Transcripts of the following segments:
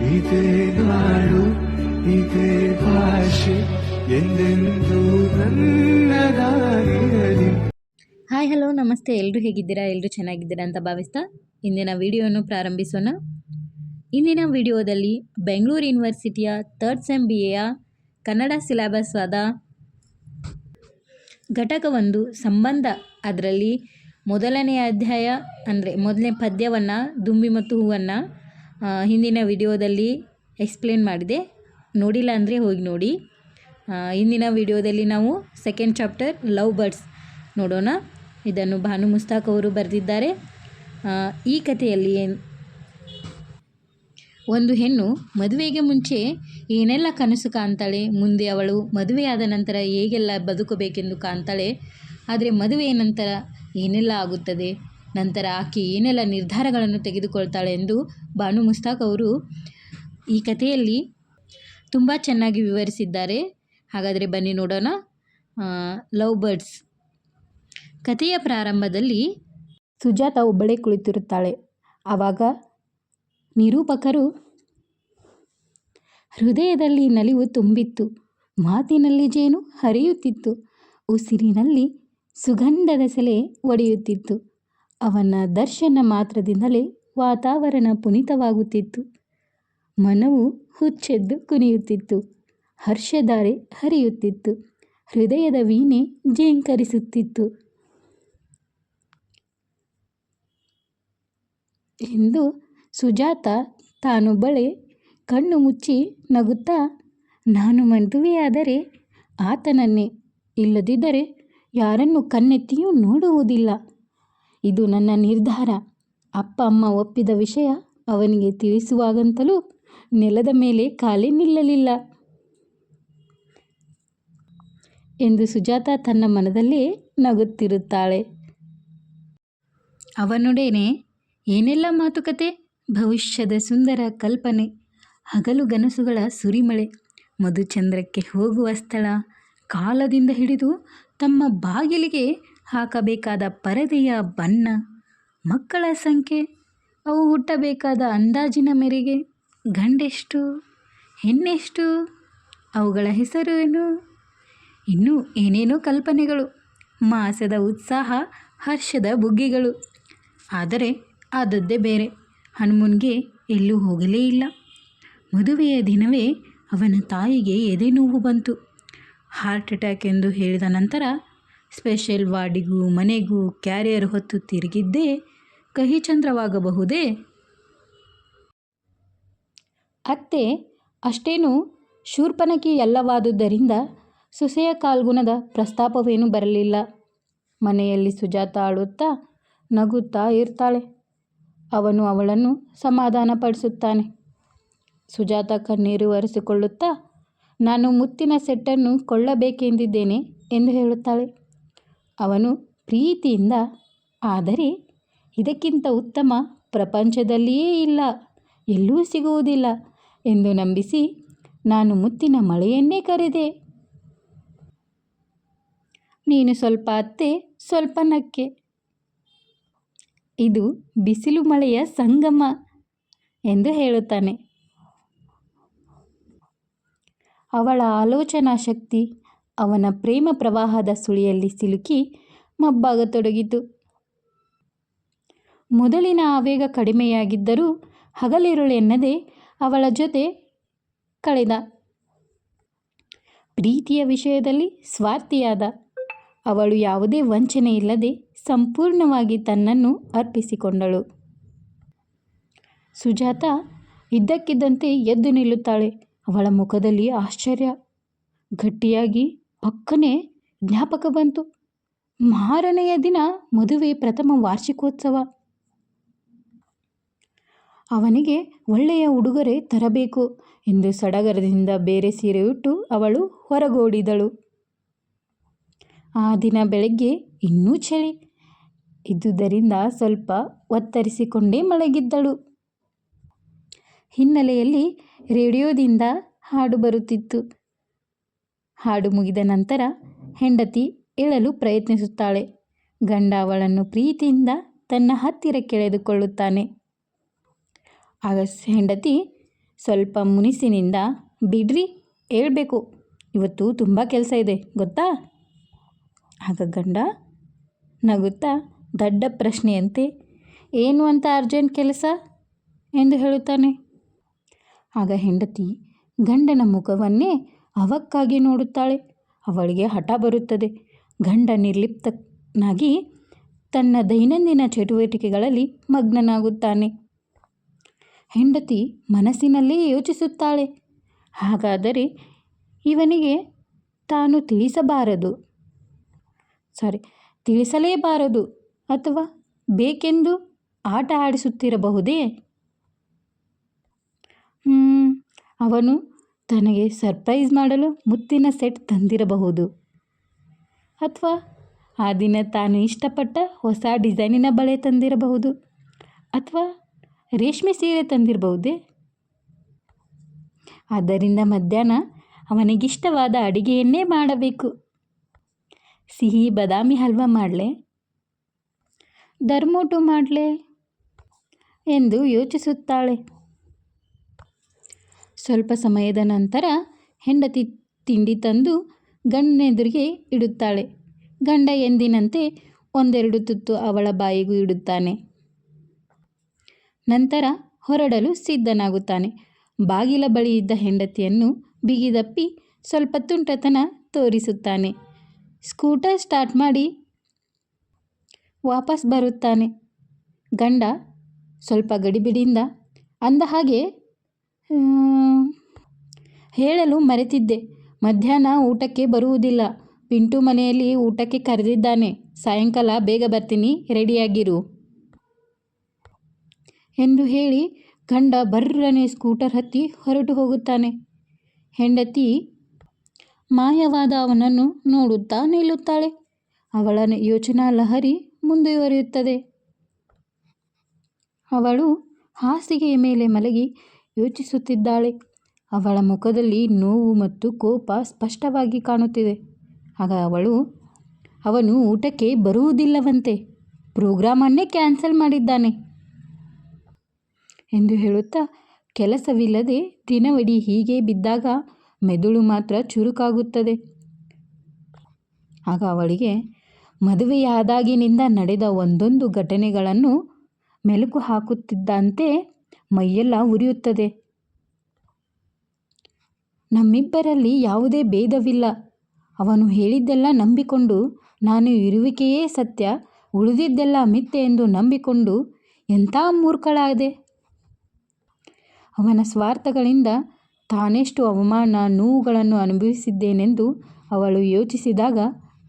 ಇದೇ ನಾಡು ಇದೇ ಭಾಷೆ ಎಂದೆಂದೂ ನನ್ನದಾಗಿರಲಿ. ಹಾಯ್ ಹಲೋ ನಮಸ್ತೆ, ಎಲ್ಲರೂ ಹೇಗಿದ್ದೀರಾ? ಎಲ್ಲರೂ ಚೆನ್ನಾಗಿದ್ದೀರಾ ಅಂತ ಭಾವಿಸ್ತಾ ಇಂದಿನ ವಿಡಿಯೋವನ್ನು ಪ್ರಾರಂಭಿಸೋಣ. ಇಂದಿನ ವಿಡಿಯೋದಲ್ಲಿ ಬೆಂಗಳೂರು ಯೂನಿವರ್ಸಿಟಿಯ third sem BA Kannada syllabus ಆದ ಘಟಕ 1 ಸಂಬಂಧ, ಅದರಲ್ಲಿ ಮೊದಲನೆಯ ಅಧ್ಯಾಯ ಅಂದರೆ ಮೊದಲನೇ ಪದ್ಯವನ್ನು ದುಂಬಿ ಮತ್ತು ಹೂವನ್ನು ಹಿಂದಿನ ವಿಡಿಯೋದಲ್ಲಿ ಎಕ್ಸ್ಪ್ಲೇನ್ ಮಾಡಿದೆ. ನೋಡಿಲ್ಲ ಅಂದರೆ ಹೋಗಿ ನೋಡಿ. ಇಂದಿನ ವಿಡಿಯೋದಲ್ಲಿ ನಾವು ಸೆಕೆಂಡ್ ಚಾಪ್ಟರ್ ಲವ್ ಬರ್ಡ್ಸ್ ನೋಡೋಣ. ಇದನ್ನು ಭಾನು ಮುಸ್ತಾಕ್ ಅವರು ಬರೆದಿದ್ದಾರೆ. ಈ ಕಥೆಯಲ್ಲಿ ಒಂದು ಹೆಣ್ಣು ಮದುವೆಗೆ ಮುಂಚೆ ಏನೆಲ್ಲ ಕನಸು ಕಾಣ್ತಾಳೆ, ಮುಂದೆ ಅವಳು ಮದುವೆಯಾದ ನಂತರ ಹೇಗೆಲ್ಲ ಬದುಕಬೇಕೆಂದು ಕಾಣ್ತಾಳೆ, ಆದರೆ ಮದುವೆಯ ನಂತರ ಏನೆಲ್ಲ ಆಗುತ್ತದೆ, ನಂತರ ಆಕೆ ಏನೆಲ್ಲ ನಿರ್ಧಾರಗಳನ್ನು ತೆಗೆದುಕೊಳ್ತಾಳೆ ಎಂದು ಭಾನು ಮುಸ್ತಾಕ್ ಅವರು ಈ ಕಥೆಯಲ್ಲಿ ತುಂಬ ಚೆನ್ನಾಗಿ ವಿವರಿಸಿದ್ದಾರೆ. ಹಾಗಾದರೆ ಬನ್ನಿ ನೋಡೋಣ. Love birds. ಕಥೆಯ ಪ್ರಾರಂಭದಲ್ಲಿ ಸುಜಾತ ಒಬ್ಬಳೇ ಕುಳಿತಿರುತ್ತಾಳೆ. ಆವಾಗ ನಿರೂಪಕರು ಹೃದಯದಲ್ಲಿ ನಲಿವು ತುಂಬಿತ್ತು, ಮಾತಿನಲ್ಲಿ ಜೇನು ಹರಿಯುತ್ತಿತ್ತು, ಉಸಿರಿನಲ್ಲಿ ಸುಗಂಧದ ಸೆಲೆ ಒಡೆಯುತ್ತಿತ್ತು. ಅವನ ದರ್ಶನ ಮಾತ್ರದಿಂದಲೇ ವಾತಾವರಣ ಪುನೀತವಾಗುತ್ತಿತ್ತು. ಮನವು ಹುಚ್ಚೆದ್ದು ಕುಣಿಯುತ್ತಿತ್ತು, ಹರ್ಷಧಾರೆ ಹರಿಯುತ್ತಿತ್ತು, ಹೃದಯದ ವೀಣೆ ಝೇಂಕರಿಸುತ್ತಿತ್ತು ಎಂದು ಸುಜಾತ ತಾನೊಬ್ಬಳೇ ಕಣ್ಣು ಮುಚ್ಚಿ ನಗುತ್ತಾ, ನಾನು ಮದುವೆಯಾದರೆ ಆತನನ್ನೇ, ಇಲ್ಲದಿದ್ದರೆ ಯಾರನ್ನು ಕಣ್ಣೆತ್ತಿಯೂ ನೋಡುವುದಿಲ್ಲ. ಇದು ನನ್ನ ನಿರ್ಧಾರ. ಅಪ್ಪ ಅಮ್ಮ ಒಪ್ಪಿದ ವಿಷಯ ಅವನಿಗೆ ತಿಳಿಸುವಾಗಂತಲೂ ನೆಲದ ಮೇಲೆ ಕಾಲೇ ನಿಲ್ಲಲಿಲ್ಲ ಎಂದು ಸುಜಾತ ತನ್ನ ಮನದಲ್ಲೇ ನಗುತ್ತಿರುತ್ತಾಳೆ. ಅವನೊಡನೆ ಏನೆಲ್ಲ ಮಾತುಕತೆ, ಭವಿಷ್ಯದ ಸುಂದರ ಕಲ್ಪನೆ, ಹಗಲು ಗನಸುಗಳ ಸುರಿಮಳೆ, ಮಧುಚಂದ್ರಕ್ಕೆ ಹೋಗುವ ಸ್ಥಳ, ಕಾಲದಿಂದ ಹಿಡಿದು ತಮ್ಮ ಬಾಗಿಲಿಗೆ ಹಾಕಬೇಕಾದ ಪರದೆಯ ಬಣ್ಣ, ಮಕ್ಕಳ ಸಂಖ್ಯೆ, ಅವು ಹುಟ್ಟಬೇಕಾದ ಅಂದಾಜಿನ ಮೇರೆಗೆ ಗಂಡೆಷ್ಟು ಹೆಣ್ಣೆಷ್ಟು, ಅವುಗಳ ಹೆಸರು ಏನು, ಇನ್ನೂ ಏನೇನೋ ಕಲ್ಪನೆಗಳು, ಮಾಸದ ಉತ್ಸಾಹ, ಹರ್ಷದ ಬುಗ್ಗೆಗಳು. ಆದರೆ ಆದದ್ದೇ ಬೇರೆ. ಹನುಮೂನ್ಗೆ ಎಲ್ಲೂ ಹೋಗಲೇ ಇಲ್ಲ. ಮದುವೆಯ ದಿನವೇ ಅವನ ತಾಯಿಗೆ ಎದೆ ನೋವು ಬಂತು. ಹಾರ್ಟ್ ಅಟ್ಯಾಕ್ ಎಂದು ಹೇಳಿದ ನಂತರ ಸ್ಪೆಷಲ್ ವಾರ್ಡಿಗೂ ಮನೆಗೂ ಕ್ಯಾರಿಯರ್ ಹೊತ್ತು ತಿರುಗಿದ್ದೇ ಕಹಿಚಂದ್ರವಾಗಬಹುದೇ? ಅತ್ತೆ ಅಷ್ಟೇನು ಶೂರ್ಪನಖಿಯಲ್ಲವಾದುದರಿಂದ ಸೊಸೆಯ ಕಾಲ್ಗುಣದ ಪ್ರಸ್ತಾಪವೇನೂ ಬರಲಿಲ್ಲ. ಮನೆಯಲ್ಲಿ ಸುಜಾತ ಅಳುತ್ತಾ ನಗುತ್ತಾ ಇರ್ತಾಳೆ. ಅವನು ಅವಳನ್ನು ಸಮಾಧಾನಪಡಿಸುತ್ತಾನೆ. ಸುಜಾತ ಕಣ್ಣೀರು ಒರೆಸಿಕೊಳ್ಳುತ್ತಾ, ನಾನು ಮುತ್ತಿನ ಸೆಟ್ಟನ್ನು ಕೊಳ್ಳಬೇಕೆಂದಿದ್ದೇನೆ ಎಂದು ಹೇಳುತ್ತಾಳೆ. ಅವನು ಪ್ರೀತಿಯಿಂದ, ಆದರೆ ಇದಕ್ಕಿಂತ ಉತ್ತಮ ಪ್ರಪಂಚದಲ್ಲಿಯೇ ಇಲ್ಲ, ಎಲ್ಲೂ ಸಿಗುವುದಿಲ್ಲ ಎಂದು ನಂಬಿಸಿ, ನಾನು ಮುತ್ತಿನ ಮಳೆಯನ್ನೇ ಕರೆದೆ. ನೀನು ಸ್ವಲ್ಪ ಅತ್ತೆ, ಸ್ವಲ್ಪ ನಕ್ಕೆ. ಇದು ಬಿಸಿಲು ಮಳೆಯ ಸಂಗಮ ಎಂದು ಹೇಳುತ್ತಾನೆ. ಅವಳ ಆಲೋಚನಾ ಶಕ್ತಿ ಅವನ ಪ್ರೇಮ ಪ್ರವಾಹದ ಸುಳಿಯಲ್ಲಿ ಸಿಲುಕಿ ಮಬ್ಬಾಗತೊಡಗಿತು. ಮೊದಲಿನ ಆವೇಗ ಕಡಿಮೆಯಾಗಿದ್ದರೂ ಹಗಲಿರುಳೆನ್ನದೆ ಅವಳ ಜೊತೆ ಕಳೆದ. ಪ್ರೀತಿಯ ವಿಷಯದಲ್ಲಿ ಸ್ವಾರ್ಥಿಯಾದ. ಅವಳು ಯಾವುದೇ ವಂಚನೆ ಇಲ್ಲದೆ ಸಂಪೂರ್ಣವಾಗಿ ತನ್ನನ್ನು ಅರ್ಪಿಸಿಕೊಂಡಳು. ಸುಜಾತ ಇದ್ದಕ್ಕಿದ್ದಂತೆ ಎದ್ದು ನಿಲ್ಲುತ್ತಾಳೆ. ಅವಳ ಮುಖದಲ್ಲಿ ಆಶ್ಚರ್ಯ. ಗಟ್ಟಿಯಾಗಿ ಪಕ್ಕನೆ ಜ್ಞಾಪಕ ಬಂತು. ಮಾರನೆಯ ದಿನ ಮದುವೆ ಪ್ರಥಮ ವಾರ್ಷಿಕೋತ್ಸವ. ಅವನಿಗೆ ಒಳ್ಳೆಯ ಉಡುಗೊರೆ ತರಬೇಕು ಎಂದು ಸಡಗರದಿಂದ ಬೇರೆ ಸೀರೆಯುಟ್ಟು ಅವಳು ಹೊರಗೋಡಿದಳು. ಆ ದಿನ ಬೆಳಗ್ಗೆ ಇನ್ನೂ ಚಳಿ ಇದ್ದುದರಿಂದ ಸ್ವಲ್ಪ ಒತ್ತರಿಸಿಕೊಂಡೇ ಮಲಗಿದ್ದಳು. ಹಿನ್ನೆಲೆಯಲ್ಲಿ ರೇಡಿಯೋದಿಂದ ಹಾಡು ಬರುತ್ತಿತ್ತು. ಹಾಡು ಮುಗಿದ ನಂತರ ಹೆಂಡತಿ ಏಳಲು ಪ್ರಯತ್ನಿಸುತ್ತಾಳೆ. ಗಂಡ ಅವಳನ್ನು ಪ್ರೀತಿಯಿಂದ ತನ್ನ ಹತ್ತಿರ ಕೆಳೆದುಕೊಳ್ಳುತ್ತಾನೆ. ಆಗ ಹೆಂಡತಿ ಸ್ವಲ್ಪ ಮುನಿಸಿನಿಂದ, ಬಿಡ್ರಿ ಹೇಳ್ಬೇಕು, ಇವತ್ತು ತುಂಬ ಕೆಲಸ ಇದೆ ಗೊತ್ತಾ? ಆಗ ಗಂಡ ನಗುತ್ತಾ ದೊಡ್ಡ ಪ್ರಶ್ನೆಯಂತೆ, ಏನು ಅಂತ ಅರ್ಜೆಂಟ್ ಕೆಲಸ ಎಂದು ಹೇಳುತ್ತಾನೆ. ಆಗ ಹೆಂಡತಿ ಗಂಡನ ಮುಖವನ್ನೇ ಅವಕ್ಕಾಗಿ ನೋಡುತ್ತಾಳೆ. ಅವಳಿಗೆ ಹಠ ಬರುತ್ತದೆ. ಗಂಡ ನಿರ್ಲಿಪ್ತನಾಗಿ ತನ್ನ ದೈನಂದಿನ ಚಟುವಟಿಕೆಗಳಲ್ಲಿ ಮಗ್ನನಾಗುತ್ತಾನೆ. ಹೆಂಡತಿ ಮನಸ್ಸಿನಲ್ಲೇ ಯೋಚಿಸುತ್ತಾಳೆ, ಹಾಗಾದರೆ ಇವನಿಗೆ ತಾನು ತಿಳಿಸಲೇಬಾರದು ಅಥವಾ ಬೇಕೆಂದು ಆಟ ಆಡಿಸುತ್ತಿರಬಹುದೇ? ಅವನು ತನಗೆ ಸರ್ಪ್ರೈಸ್ ಮಾಡಲು ಮುತ್ತಿನ ಸೆಟ್ ತಂದಿರಬಹುದು, ಅಥವಾ ಆ ದಿನ ತಾನು ಇಷ್ಟಪಟ್ಟ ಹೊಸ ಡಿಸೈನಿನ ಬಳೆ ತಂದಿರಬಹುದು, ಅಥವಾ ರೇಷ್ಮೆ ಸೀರೆ ತಂದಿರಬಹುದೇ? ಆದ್ದರಿಂದ ಮಧ್ಯಾಹ್ನ ಅವನಿಗಿಷ್ಟವಾದ ಅಡಿಗೆಯನ್ನೇ ಮಾಡಬೇಕು. ಸಿಹಿ ಬಾದಾಮಿ ಹಲ್ವಾ ಮಾಡಲೇ, ದರ್ಮೋಟು ಮಾಡಲೇ ಎಂದು ಯೋಚಿಸುತ್ತಾಳೆ. ಸ್ವಲ್ಪ ಸಮಯದ ನಂತರ ಹೆಂಡತಿ ತಿಂಡಿ ತಂದು ಗಂಡನೆದುರಿಗೆ ಇಡುತ್ತಾಳೆ. ಗಂಡ ಎಂದಿನಂತೆ ಒಂದೆರಡು ತುತ್ತು ಅವಳ ಬಾಯಿಗೂ ಇಡುತ್ತಾನೆ. ನಂತರ ಹೊರಡಲು ಸಿದ್ಧನಾಗುತ್ತಾನೆ. ಬಾಗಿಲ ಬಳಿ ಇದ್ದ ಹೆಂಡತಿಯನ್ನು ಬಿಗಿದಪ್ಪಿ ಸ್ವಲ್ಪ ತುಂಟತನ ತೋರಿಸುತ್ತಾನೆ. ಸ್ಕೂಟರ್ ಸ್ಟಾರ್ಟ್ ಮಾಡಿ ವಾಪಸ್ ಬರುತ್ತಾನೆ. ಗಂಡ ಸ್ವಲ್ಪ ಗಡಿಬಿಡಿಯಿಂದ, ಅಂದ ಹಾಗೆ ಹೇಳಲು ಮರೆತಿದ್ದೆ, ಮಧ್ಯಾಹ್ನ ಊಟಕ್ಕೆ ಬರುವುದಿಲ್ಲ, ಪಿಂಟು ಮನೆಯಲ್ಲಿ ಊಟಕ್ಕೆ ಕರೆದಿದ್ದಾನೆ, ಸಾಯಂಕಾಲ ಬೇಗ ಬರ್ತೀನಿ, ರೆಡಿಯಾಗಿರು ಎಂದು ಹೇಳಿ ಗಂಡ ಬರ್ರನೆ ಸ್ಕೂಟರ್ ಹತ್ತಿ ಹೊರಟು ಹೋಗುತ್ತಾನೆ. ಹೆಂಡತಿ ಮಾಯವಾದ ಅವನನ್ನು ನೋಡುತ್ತಾ ನಿಲ್ಲುತ್ತಾಳೆ. ಅವಳ ಯೋಚನಾ ಲಹರಿ ಮುಂದುವರಿಯುತ್ತದೆ. ಅವಳು ಹಾಸಿಗೆಯ ಮೇಲೆ ಮಲಗಿ ಯೋಚಿಸುತ್ತಿದ್ದಾಳೆ. ಅವಳ ಮುಖದಲ್ಲಿ ನೋವು ಮತ್ತು ಕೋಪ ಸ್ಪಷ್ಟವಾಗಿ ಕಾಣುತ್ತಿದೆ. ಆಗ ಅವನು ಊಟಕ್ಕೆ ಬರುವುದಿಲ್ಲವಂತೆ, ಪ್ರೋಗ್ರಾಮನ್ನೇ ಕ್ಯಾನ್ಸಲ್ ಮಾಡಿದ್ದಾನೆ ಎಂದು ಹೇಳುತ್ತಾ, ಕೆಲಸವಿಲ್ಲದೆ ದಿನವಿಡೀ ಹೀಗೆ ಬಿದ್ದಾಗ ಮೆದುಳು ಮಾತ್ರ ಚುರುಕಾಗುತ್ತದೆ. ಆಗ ಅವಳಿಗೆ ಮದುವೆಯಾದಾಗಿನಿಂದ ನಡೆದ ಒಂದೊಂದು ಘಟನೆಗಳನ್ನು ಮೆಲುಕು ಹಾಕುತ್ತಿದ್ದಂತೆ ಮೈಯೆಲ್ಲ ಉರಿಯುತ್ತದೆ. ನಮ್ಮಿಬ್ಬರಲ್ಲಿ ಯಾವುದೇ ಭೇದವಿಲ್ಲ. ಅವನು ಹೇಳಿದ್ದೆಲ್ಲ ನಂಬಿಕೊಂಡು ನಾನು ಇರುವಿಕೆಯೇ ಸತ್ಯ, ಉಳಿದಿದ್ದೆಲ್ಲ ಮಿಥ್ಯೆ ಎಂದು ನಂಬಿಕೊಂಡು ಎಂಥ ಮೂರ್ಖಳಾದೆ. ಅವನ ಸ್ವಾರ್ಥಗಳಿಂದ ತಾನೆಷ್ಟು ಅವಮಾನ ನೋವುಗಳನ್ನು ಅನುಭವಿಸಿದ್ದೇನೆಂದು ಅವಳು ಯೋಚಿಸಿದಾಗ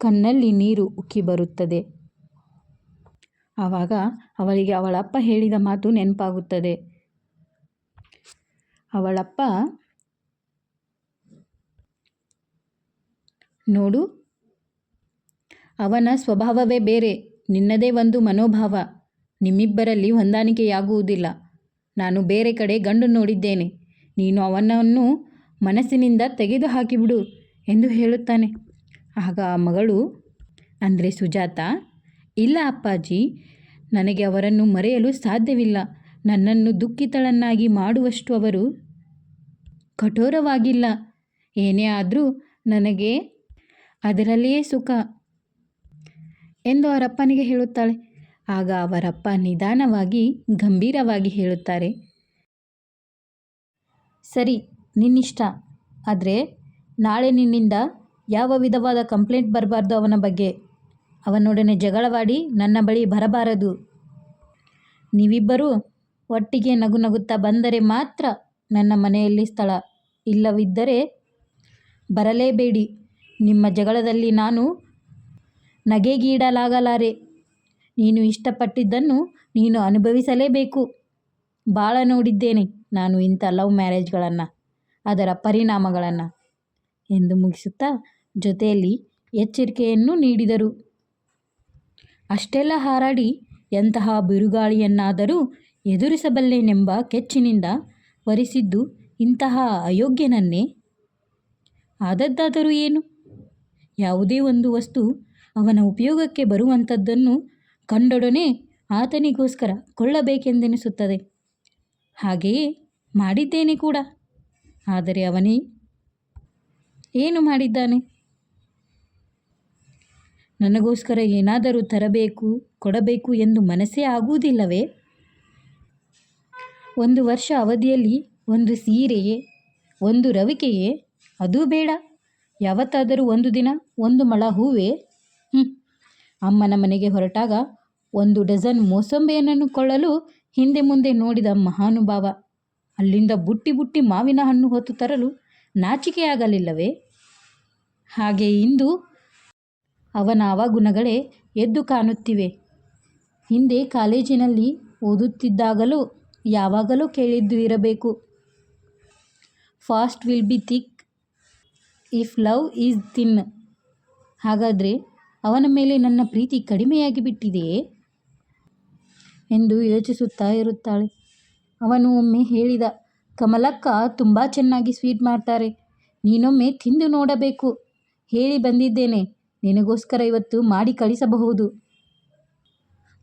ಕಣ್ಣಲ್ಲಿ ನೀರು ಉಕ್ಕಿ ಬರುತ್ತದೆ. ಆವಾಗ ಅವಳಿಗೆ ಅವಳಪ್ಪ ಹೇಳಿದ ಮಾತು ನೆನಪಾಗುತ್ತದೆ. ಅವಳಪ್ಪ, ನೋಡು, ಅವನ ಸ್ವಭಾವವೇ ಬೇರೆ, ನಿನ್ನದೇ ಒಂದು ಮನೋಭಾವ, ನಿಮ್ಮಿಬ್ಬರಲ್ಲಿ ಹೊಂದಾಣಿಕೆಯಾಗುವುದಿಲ್ಲ. ನಾನು ಬೇರೆ ಕಡೆ ಗಂಡು ನೋಡಿದ್ದೇನೆ, ನೀನು ಅವನನ್ನು ಮನಸ್ಸಿನಿಂದ ತೆಗೆದು ಹಾಕಿಬಿಡು ಎಂದು ಹೇಳುತ್ತಾನೆ. ಆಗ ಆ ಮಗಳು ಅಂದರೆ ಸುಜಾತ, ಇಲ್ಲ ಅಪ್ಪಾಜಿ, ನನಗೆ ಅವರನ್ನು ಮರೆಯಲು ಸಾಧ್ಯವಿಲ್ಲ. ನನ್ನನ್ನು ದುಃಖಿತಳನ್ನಾಗಿ ಮಾಡುವಷ್ಟು ಅವರು ಕಠೋರವಾಗಿಲ್ಲ. ಏನೇ ಆದರೂ ನನಗೆ ಅದರಲ್ಲಿಯೇ ಸುಖ ಎಂದು ಅವರಪ್ಪನಿಗೆ ಹೇಳುತ್ತಾಳೆ. ಆಗ ಅವರಪ್ಪ ನಿಧಾನವಾಗಿ ಗಂಭೀರವಾಗಿ ಹೇಳುತ್ತಾರೆ, ಸರಿ, ನಿನ್ನಿಷ್ಟ, ಆದರೆ ನಾಳೆ ನಿನ್ನಿಂದ ಯಾವ ವಿಧವಾದ ಕಂಪ್ಲೇಂಟ್ ಬರಬಾರ್ದು. ಅವನ ಬಗ್ಗೆ ಅವನೊಡನೆ ಜಗಳವಾಡಿ ನನ್ನ ಬಳಿ ಬರಬಾರದು. ನೀವಿಬ್ಬರೂ ಒಟ್ಟಿಗೆ ನಗುತ್ತಾ ಬಂದರೆ ಮಾತ್ರ ನನ್ನ ಮನೆಯಲ್ಲಿ ಸ್ಥಳ, ಇಲ್ಲವಿದ್ದರೆ ಬರಲೇಬೇಡಿ. ನಿಮ್ಮ ಜಗಳದಲ್ಲಿ ನಾನು ನಗೆಗೀಡಲಾಗಲಾರೆ. ನೀನು ಇಷ್ಟಪಟ್ಟಿದ್ದನ್ನು ನೀನು ಅನುಭವಿಸಲೇಬೇಕು. ಭಾಳ ನೋಡಿದ್ದೇನೆ ನಾನು ಇಂಥ ಲವ್ ಮ್ಯಾರೇಜ್ಗಳನ್ನು, ಅದರ ಪರಿಣಾಮಗಳನ್ನು ಎಂದು ಮುಗಿಸುತ್ತಾ ಜೊತೆಯಲ್ಲಿ ಎಚ್ಚರಿಕೆಯನ್ನು ನೀಡಿದರು. ಅಷ್ಟೆಲ್ಲ ಹಾರಾಡಿ ಎಂತಹ ಬಿರುಗಾಳಿಯನ್ನಾದರೂ ಎದುರಿಸಬಲ್ಲೆನೆಂಬ ಕೆಚ್ಚಿನಿಂದ ವರಿಸಿದ್ದು ಇಂತಹ ಅಯೋಗ್ಯನನ್ನೇ. ಆದದ್ದಾದರೂ ಏನು? ಯಾವುದೇ ಒಂದು ವಸ್ತು ಅವನ ಉಪಯೋಗಕ್ಕೆ ಬರುವಂಥದ್ದನ್ನು ಕಂಡೊಡನೆ ಆತನಿಗೋಸ್ಕರ ಕೊಳ್ಳಬೇಕೆಂದೆನಿಸುತ್ತದೆ. ಹಾಗೆಯೇ ಮಾಡಿದ್ದೇನೆ ಕೂಡ. ಆದರೆ ಅವನೇ ಏನು ಮಾಡಿದ್ದಾನೆ? ನನಗೋಸ್ಕರ ಏನಾದರೂ ತರಬೇಕು, ಕೊಡಬೇಕು ಎಂದು ಮನಸ್ಸೇ ಆಗುವುದಿಲ್ಲವೇ? 1 ವರ್ಷ ಅವಧಿಯಲ್ಲಿ ಒಂದು ಸೀರೆಯೇ, ಒಂದು ರವಿಕೆಯೇ? ಅದೂ ಬೇಡ. ಯಾವತ್ತಾದರೂ ಒಂದು ದಿನ 1 ಮೊಳ ಹೂವೇ? ಅಮ್ಮನ ಮನೆಗೆ ಹೊರಟಾಗ 1 ಡಜನ್ ಮೋಸಂಬೆಯನ್ನು ಕೊಳ್ಳಲು ಹಿಂದೆ ಮುಂದೆ ನೋಡಿದ ಮಹಾನುಭಾವ. ಅಲ್ಲಿಂದ ಬುಟ್ಟಿ ಬುಟ್ಟಿ ಮಾವಿನ ಹಣ್ಣು ಹೊತ್ತು ತರಲು ನಾಚಿಕೆಯಾಗಲಿಲ್ಲವೇ? ಹಾಗೆ ಇಂದು ಅವನ ಅವಗುಣಗಳೇ ಎದ್ದು ಕಾಣುತ್ತಿವೆ. ಹಿಂದೆ ಕಾಲೇಜಿನಲ್ಲಿ ಓದುತ್ತಿದ್ದಾಗಲೂ ಯಾವಾಗಲೂ ಕೇಳಿದ್ದು ಇರಬೇಕು, fast will be thick if love is thin. ಹಾಗಾದರೆ ಅವನ ಮೇಲೆ ನನ್ನ ಪ್ರೀತಿ ಕಡಿಮೆಯಾಗಿ ಬಿಟ್ಟಿದೆಯೇ ಎಂದು ಯೋಚಿಸುತ್ತಾ ಇರುತ್ತಾಳೆ. ಅವನು ಒಮ್ಮೆ ಹೇಳಿದ, ಕಮಲಕ್ಕ ತುಂಬ ಚೆನ್ನಾಗಿ ಸ್ವೀಟ್ ಮಾಡ್ತಾರೆ, ನೀನೊಮ್ಮೆ ತಿಂದು ನೋಡಬೇಕು. ಹೇಳಿ ಬಂದಿದ್ದೇನೆ, ನಿನಗೋಸ್ಕರ ಇವತ್ತು ಮಾಡಿ ಕಳಿಸಬಹುದು.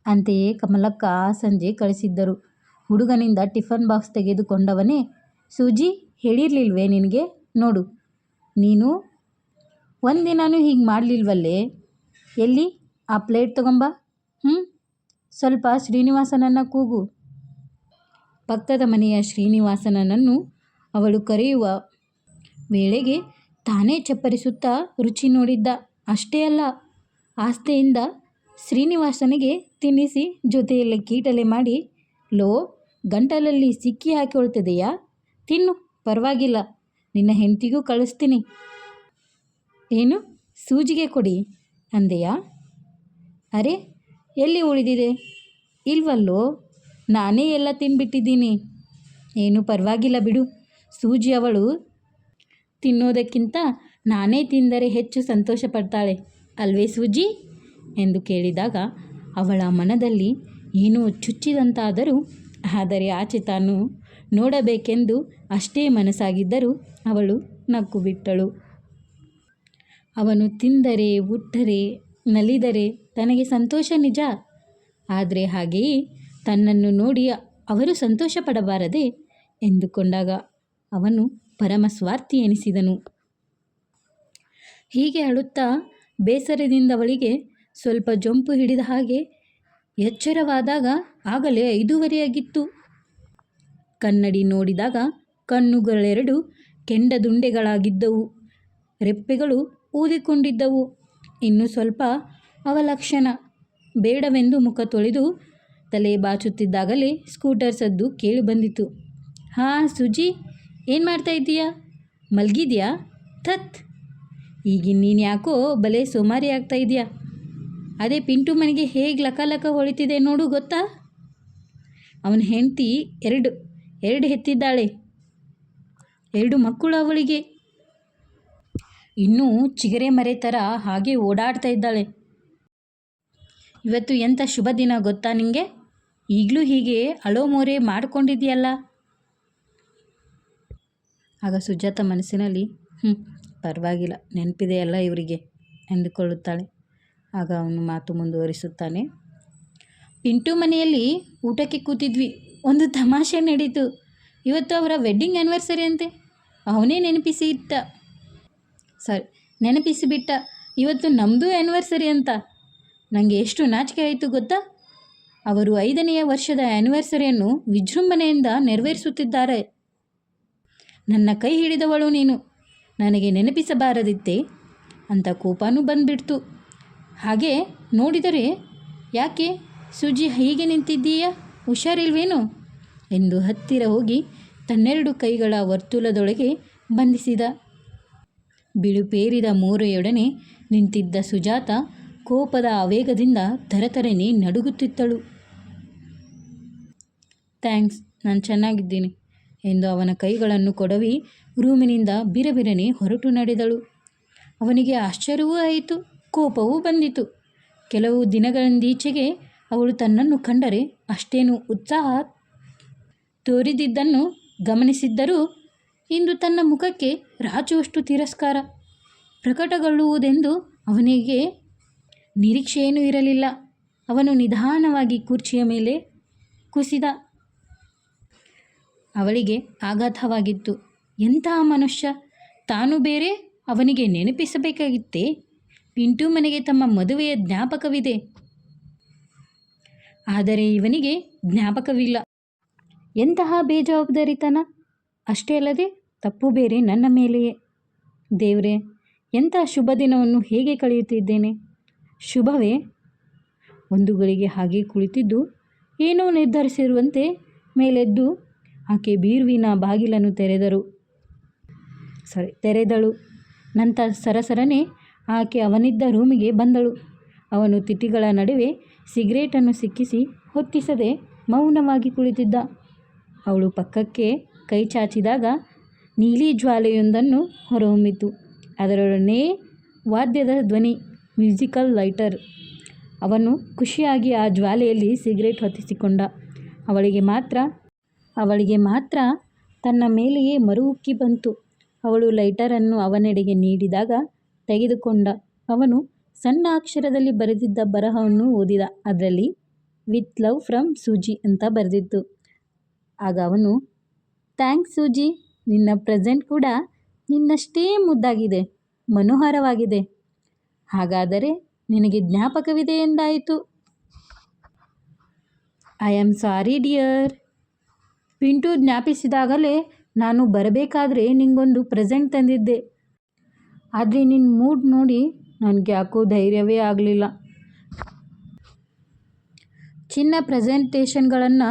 ಅಂತೆಯೇ ಕಮಲಕ್ಕ ಆ ಸಂಜೆ ಕಳಿಸಿದ್ದರು. ಹುಡುಗನಿಂದ ಟಿಫನ್ ಬಾಕ್ಸ್ ತೆಗೆದುಕೊಂಡವನೇ, ಸೂಜಿ ಹೇಳಿರ್ಲಿಲ್ವೇ ನಿನಗೆ? ನೋಡು, ನೀನು ಒಂದಿನಾನು ಹೀಗೆ ಮಾಡಲಿಲ್ವಲ್ಲೇ. ಎಲ್ಲಿ ಆ ಪ್ಲೇಟ್ ತಗೊಂಬ. ಸ್ವಲ್ಪ ಶ್ರೀನಿವಾಸನನ್ನು ಕೂಗು. ಪಕ್ಕದ ಮನೆಯ ಶ್ರೀನಿವಾಸನನ್ನು ಅವಳು ಕರೆಯುವ ವೇಳೆಗೆ ತಾನೇ ಚಪ್ಪರಿಸುತ್ತಾ ರುಚಿ ನೋಡಿದ್ದ. ಅಷ್ಟೇ ಅಲ್ಲ, ಆಸ್ತೆಯಿಂದ ಶ್ರೀನಿವಾಸನಿಗೆ ತಿನ್ನಿಸಿ ಜೊತೆಯಲ್ಲಿ ಕೀಟಲೆ ಮಾಡಿ, ಲೋ, ಗಂಟಲಲ್ಲಿ ಸಿಕ್ಕಿ ಹಾಕಿಕೊಳ್ತದೆಯಾ? ತಿನ್ನು, ಪರವಾಗಿಲ್ಲ, ನಿನ್ನ ಹೆಂಡತಿಗೂ ಕಳಿಸ್ತೀನಿ. ಏನು, ಸೂಜಿಗೆ ಕೊಡಿ ಅಂದೆಯಾ? ಅರೆ, ಎಲ್ಲಿ ಉಳಿದಿದೆ? ಇಲ್ವಲ್ಲೋ, ನಾನೇ ಎಲ್ಲ ತಿನ್ಬಿಟ್ಟಿದ್ದೀನಿ. ಏನು ಪರವಾಗಿಲ್ಲ ಬಿಡು. ಸೂಜಿ ಅವಳು ತಿನ್ನೋದಕ್ಕಿಂತ ನಾನೇ ತಿಂದರೆ ಹೆಚ್ಚು ಸಂತೋಷ ಪಡ್ತಾಳೆ ಅಲ್ವೇ ಸೂಜಿ ಎಂದು ಕೇಳಿದಾಗ ಅವಳ ಮನದಲ್ಲಿ ಏನೋ ಚುಚ್ಚಿದಂತಾದರೂ, ಆದರೆ ಆಚೆ ತಾನು ನೋಡಬೇಕೆಂದು ಅಷ್ಟೇ ಮನಸ್ಸಾಗಿದ್ದರೂ ಅವಳು ನಕ್ಕು ಬಿಟ್ಟಳು. ಅವನು ತಿಂದರೆ, ಉಟ್ಟರೆ, ನಲಿದರೆ ತನಗೆ ಸಂತೋಷ ನಿಜ. ಆದರೆ ಹಾಗೆಯೇ ತನ್ನನ್ನು ನೋಡಿ ಅವರು ಸಂತೋಷ ಪಡಬಾರದೆ ಎಂದುಕೊಂಡಾಗ ಅವನು ಪರಮ ಸ್ವಾರ್ಥಿ ಎನಿಸಿದನು. ಹೀಗೆ ಅಳುತ್ತಾ ಬೇಸರದಿಂದವಳಿಗೆ ಸ್ವಲ್ಪ ಜೊಂಪು ಹಿಡಿದ ಹಾಗೆ ಎಚ್ಚರವಾದಾಗ ಆಗಲೇ 5:30 ಆಗಿತ್ತು. ಕನ್ನಡಿ ನೋಡಿದಾಗ ಕಣ್ಣುಗಳೆರಡು ಕೆಂಡದುಂಡೆಗಳಾಗಿದ್ದವು, ರೆಪ್ಪೆಗಳು ಊದಿಕೊಂಡಿದ್ದವು. ಇನ್ನು ಸ್ವಲ್ಪ ಅವಲಕ್ಷಣ. ಬೇಡವೆಂದು ಮುಖ ತೊಳೆದು ತಲೆ ಬಾಚುತ್ತಿದ್ದಾಗಲೇ ಸ್ಕೂಟರ್ ಸದ್ದು ಕೇಳಿ ಬಂದಿತು. ಹಾಂ ಸುಜಿ, ಏನು ಮಾಡ್ತಾ ಇದ್ದೀಯಾ? ಮಲಗಿದ್ಯಾ? ಥತ್, ಈಗಿನ ನೀನು ಯಾಕೋ ಬಲೆ ಸೋಮಾರಿ ಆಗ್ತಾ ಇದೆಯಾ? ಅದೇ ಪಿಂಟು ಮನೆಗೆ ಹೇಗೆ ಲಕ ಹೊಳಿತಿದೆ ನೋಡು, ಗೊತ್ತಾ? ಅವನ ಹೆಂಡತಿ ಎರಡು ಹೆತ್ತಿದ್ದಾಳೆ. 2 ಮಕ್ಕಳು ಅವಳಿಗೆ. ಇನ್ನೂ ಚಿಗರೆ ಮರೆ ಥರ ಹಾಗೆ ಓಡಾಡ್ತಾ ಇದ್ದಾಳೆ. ಇವತ್ತು ಎಂಥ ಶುಭ ದಿನ ಗೊತ್ತಾ ನಿಂಗೆ? ಈಗಲೂ ಹೀಗೆ ಅಳೋ ಮೋರೆ ಮಾಡ್ಕೊಂಡಿದ್ಯಲ್ಲ. ಆಗ ಸುಜಾತ ಮನಸ್ಸಿನಲ್ಲಿ ಪರವಾಗಿಲ್ಲ, ನೆನಪಿದೆಯಲ್ಲ ಇವರಿಗೆ ಎಂದುಕೊಳ್ಳುತ್ತಾಳೆ. ಆಗ ಅವನು ಮಾತು ಮುಂದುವರಿಸುತ್ತಾನೆ. ಪಿಂಟು ಮನೆಯಲ್ಲಿ ಊಟಕ್ಕೆ ಕೂತಿದ್ವಿ. ಒಂದು ತಮಾಷೆ ನಡೀತು. ಇವತ್ತು ಅವರ ವೆಡ್ಡಿಂಗ್ ಆ್ಯನಿವರ್ಸರಿ ಅಂತೆ. ಅವನೇ ನೆನಪಿಸಿಬಿಟ್ಟ ಇವತ್ತು ನಮ್ಮದು ಆ್ಯನಿವರ್ಸರಿ ಅಂತ. ನನಗೆ ಎಷ್ಟು ನಾಚಿಕೆ ಆಯಿತು ಗೊತ್ತಾ? ಅವರು 5ನೇ ವರ್ಷದ ಆ್ಯನಿವರ್ಸರಿಯನ್ನು ವಿಜೃಂಭಣೆಯಿಂದ ನೆರವೇರಿಸುತ್ತಿದ್ದಾರೆ. ನನ್ನ ಕೈ ಹಿಡಿದವಳು ನೀನು, ನನಗೆ ನೆನಪಿಸಬಾರದಿತ್ತೆ ಅಂತ ಕೋಪನೂ ಬಂದುಬಿಡ್ತು. ಹಾಗೆ ನೋಡಿದರೆ ಯಾಕೆ ಸುಜಿ ಹೀಗೆ ನಿಂತಿದ್ದೀಯಾ, ಹುಷಾರಿಲ್ವೇನು ಎಂದು ಹತ್ತಿರ ಹೋಗಿ ತನ್ನೆರಡು ಕೈಗಳ ವರ್ತುಲದೊಳಗೆ ಬಂಧಿಸಿದ. ಬಿಳುಪೇರಿದ ಮೋರೆಯೊಡನೆ ನಿಂತಿದ್ದ ಸುಜಾತ ಕೋಪದ ಆವೇಗದಿಂದ ತರತರನೆ ನಡುಗುತ್ತಿದ್ದಳು. ಥ್ಯಾಂಕ್ಸ್, ನಾನು ಚೆನ್ನಾಗಿದ್ದೀನಿ ಎಂದು ಅವನ ಕೈಗಳನ್ನು ಕೊಡವಿ ರೂಮಿನಿಂದ ಬಿರಬಿರನೆ ಹೊರಟು ನಡೆದಳು. ಅವನಿಗೆ ಆಶ್ಚರ್ಯವೂ ಆಯಿತು, ಕೋಪವೂ ಬಂದಿತು. ಕೆಲವು ದಿನಗಳಿಂದೀಚೆಗೆ ಅವಳು ತನ್ನನ್ನು ಕಂಡರೆ ಅಷ್ಟೇನು ಉತ್ಸಾಹ ತೋರಿದಿದ್ದನ್ನು ಗಮನಿಸಿದ್ದರೂ ಇಂದು ತನ್ನ ಮುಖಕ್ಕೆ ರಾಚುವಷ್ಟು ತಿರಸ್ಕಾರ ಪ್ರಕಟಗೊಳ್ಳುವುದೆಂದು ಅವನಿಗೆ ನಿರೀಕ್ಷೆಯೇನೂ ಇರಲಿಲ್ಲ. ಅವನು ನಿಧಾನವಾಗಿ ಕುರ್ಚಿಯ ಮೇಲೆ ಕುಸಿದ. ಅವಳಿಗೆ ಆಘಾತವಾಗಿತ್ತು. ಎಂತಹ ಮನುಷ್ಯ! ತಾನು ಬೇರೆ, ಅವನಿಗೆ ನೆನಪಿಸಬೇಕಾಗಿತ್ತೇ? ಪಿಂಟು ಮನೆಗೆ ತಮ್ಮ ಮದುವೆಯ ಜ್ಞಾಪಕವಿದೆ, ಆದರೆ ಇವನಿಗೆ ಜ್ಞಾಪಕವಿಲ್ಲ. ಎಂತಹ ಬೇಜವಾಬ್ದಾರಿತನ! ಅಷ್ಟೇ ಅಲ್ಲದೆ ತಪ್ಪು ಬೇರೆ ನನ್ನ ಮೇಲೆಯೇ. ದೇವರೇ, ಎಂಥ ಶುಭ ದಿನವನ್ನು ಹೇಗೆ ಕಳೆಯುತ್ತಿದ್ದೇನೆ! ಶುಭವೇ? ಒಂದು ಗಳಿಗೆ ಹಾಗೆ ಕುಳಿತಿದ್ದು ಏನೋ ನಿರ್ಧರಿಸಿರುವಂತೆ ಮೇಲೆದ್ದು ಆಕೆ ಬೀರುವಿನ ಬಾಗಿಲನ್ನು ತೆರೆದಳು. ನಂತರ ಸರಸರನೆ ಆಕೆ ಅವನಿದ್ದ ರೂಮಿಗೆ ಬಂದಳು. ಅವನು ತಿಟಿಗಳ ನಡುವೆ ಸಿಗರೇಟನ್ನು ಸಿಕ್ಕಿಸಿ ಹೊತ್ತಿಸದೆ ಮೌನವಾಗಿ ಕುಳಿತಿದ್ದ. ಅವಳು ಪಕ್ಕಕ್ಕೆ ಕೈ ಚಾಚಿದಾಗ ನೀಲಿ ಜ್ವಾಲೆಯೊಂದನ್ನು ಹೊರಹೊಮ್ಮಿತು. ಅದರೊಡನೆ ವಾದ್ಯದ ಧ್ವನಿ, ಮ್ಯೂಸಿಕಲ್ ಲೈಟರ್. ಅವನು ಖುಷಿಯಾಗಿ ಆ ಜ್ವಾಲೆಯಲ್ಲಿ ಸಿಗರೇಟ್ ಹೊತ್ತಿಸಿಕೊಂಡ. ಅವಳಿಗೆ ಮಾತ್ರ ತನ್ನ ಮೇಲೆಯೇ ಮರುಉಕ್ಕಿ ಬಂತು. ಅವಳು ಲೈಟರನ್ನು ಅವನೆಡೆಗೆ ನೀಡಿದಾಗ ತೆಗೆದುಕೊಂಡ. ಅವನು ಸಣ್ಣ ಅಕ್ಷರದಲ್ಲಿ ಬರೆದಿದ್ದ ಬರಹವನ್ನು ಓದಿದ. ಅದರಲ್ಲಿ ವಿತ್ ಲವ್ ಫ್ರಮ್ ಸೂಜಿ ಅಂತ ಬರೆದಿತ್ತು. ಆಗ ಅವನು, ಥ್ಯಾಂಕ್ಸ್ ಸೂಜಿ, ನಿನ್ನ ಪ್ರೆಸೆಂಟ್ ಕೂಡ ನಿನ್ನಷ್ಟೇ ಮುದ್ದಾಗಿದೆ, ಮನೋಹರವಾಗಿದೆ. ಹಾಗಾದರೆ ನಿನಗೆ ಜ್ಞಾಪಕವಿದೆ ಎಂದಾಯಿತು. I am sorry dear. Pintu ಜ್ಞಾಪಿಸಿದಾಗಲೇ ನಾನು ಬರಬೇಕಾದ್ರೆ ನಿಂಗೊಂದು ಪ್ರೆಸೆಂಟ್ ತಂದಿದ್ದೆ. ಆದರೆ ನಿನ್ನ ಮೂಡ್ ನೋಡಿ ನನಗೆ ಯಾಕೋ ಧೈರ್ಯವೇ ಆಗಲಿಲ್ಲ. ಚಿನ್ನ ಪ್ರೆಸೆಂಟೇಷನ್ಗಳನ್ನು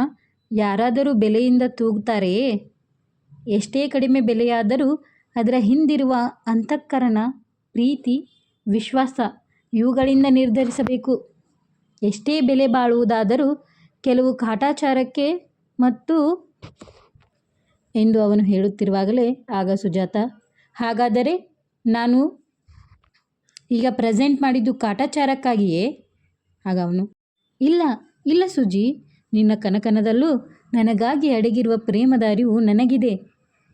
ಯಾರಾದರೂ ಬೆಲೆಯಿಂದ ತೂಗುತ್ತಾರೆಯೇ? ಎಷ್ಟೇ ಕಡಿಮೆ ಬೆಲೆಯಾದರೂ ಅದರ ಹಿಂದಿರುವ ಅಂತಃಕರಣ, ಪ್ರೀತಿ, ವಿಶ್ವಾಸ ಇವುಗಳಿಂದ ನಿರ್ಧರಿಸಬೇಕು. ಎಷ್ಟೇ ಬೆಲೆ ಬಾಳುವುದಾದರೂ ಕೆಲವು ಕಾಟಾಚಾರಕ್ಕೆ ಮತ್ತು ಎಂದು ಅವನು ಹೇಳುತ್ತಿರುವಾಗಲೇ ಆಗ ಸುಜಾತ, ಹಾಗಾದರೆ ನಾನು ಈಗ ಪ್ರೆಸೆಂಟ್ ಮಾಡಿದ್ದು ಕಾಟಾಚಾರಕ್ಕಾಗಿಯೇ? ಆಗ ಅವನು, ಇಲ್ಲ ಸುಜಿ, ನಿನ್ನ ಕನಕನದಲ್ಲೂ ನನಗಾಗಿ ಅಡಗಿರುವ ಪ್ರೇಮದ ಅರಿವು ನನಗಿದೆ.